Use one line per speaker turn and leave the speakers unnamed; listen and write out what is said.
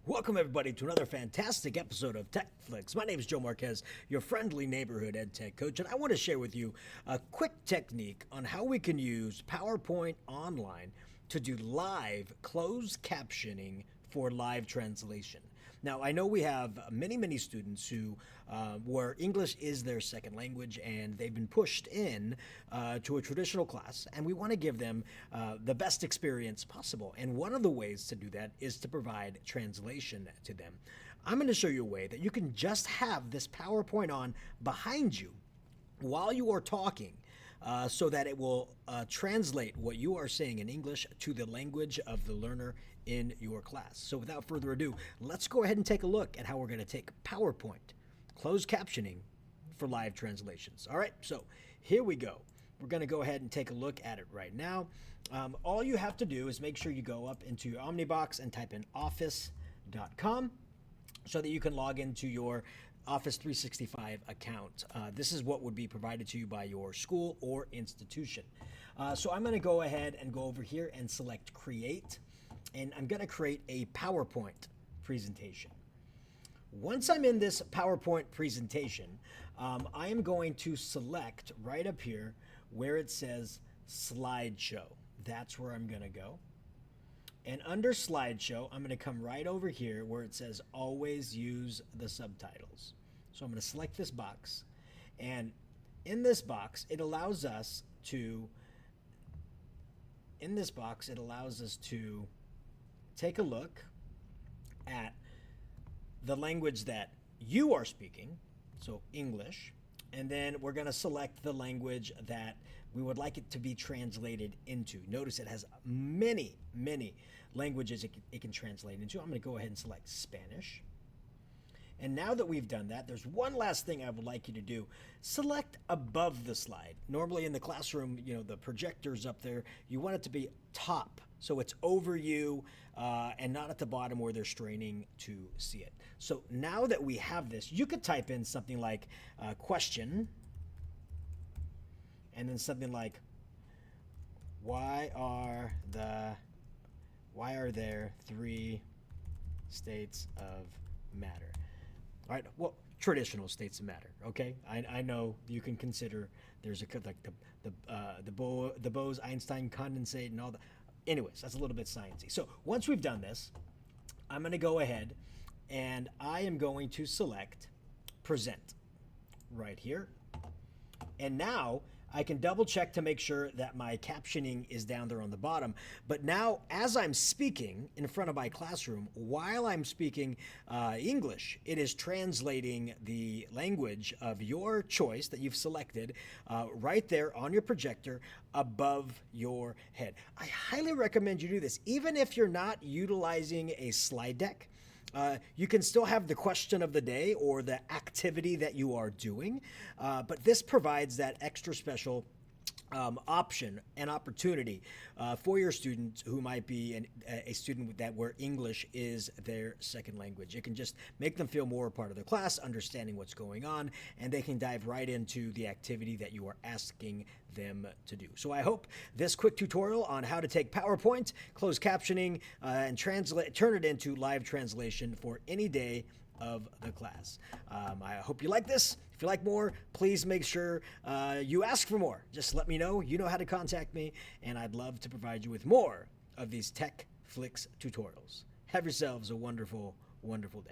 Welcome, everybody, to another fantastic episode of TechFlix. My name is Joe Marquez, your friendly neighborhood ed tech coach, and I want to share with you a quick technique on how we can use PowerPoint online to do live closed captioning for live translation. Now, I know we have many students who where English is their second language and they've been pushed in to a traditional class, and we want to give them the best experience possible. And one of the ways to do that is to provide translation to them. I'm going to show you a way that you can just have this PowerPoint on behind you while you are talking, so that it will translate what you are saying in English to the language of the learner in your class. So without further ado, let's go ahead and take a look at how we're going to take PowerPoint closed captioning for live translations. All right, so here we go. We're going to go ahead and take a look at it right now. All you have to do is make sure you go up into your Omnibox and type in office.com so that you can log into your Office 365 account. This is what would be provided to you by your school or institution. So I'm going to go ahead and go over here and select Create, and I'm going to create a PowerPoint presentation. Once I'm in this PowerPoint presentation, I am going to select right up here where it says Slideshow. That's where I'm going to go. And under Slideshow, I'm going to come right over here where it says Always Use the Subtitles. So I'm going to select this box. And in this box, it allows us to take a look at the language that you are speaking, so English, and then we're going to select the language that we would like it to be translated into. Notice it has many languages it can translate into. I'm going to go ahead and select Spanish. And now that we've done that, there's one last thing I would like you to do. Select above the slide. Normally in the classroom, the projector's up there. You want it to be top, so it's over you and not at the bottom where they're straining to see it. So now that we have this, you could type in something like question, and then something like why are there three states of matter? All right, well, traditional states of matter. Okay, I know you can consider there's like the Bose-Einstein condensate and all that. Anyways, that's a little bit sciencey. So once we've done this, I'm going to go ahead and I am going to select present right here. And now I can double check to make sure that my captioning is down there on the bottom. But now, as I'm speaking in front of my classroom, while I'm speaking English, it is translating the language of your choice that you've selected right there on your projector above your head. I highly recommend you do this, even if you're not utilizing a slide deck. You can still have the question of the day or the activity that you are doing, but this provides that extra special option and opportunity for your students who might be a student where English is their second language. It can just make them feel more a part of the class, understanding what's going on, and they can dive right into the activity that you are asking them to do. So I hope this quick tutorial on how to take PowerPoint, closed captioning, and turn it into live translation for any day of the class. I hope you like this. If you like more, please make sure you ask for more. Just let me know. You know how to contact me, and I'd love to provide you with more of these TechFlix tutorials. Have yourselves a wonderful day.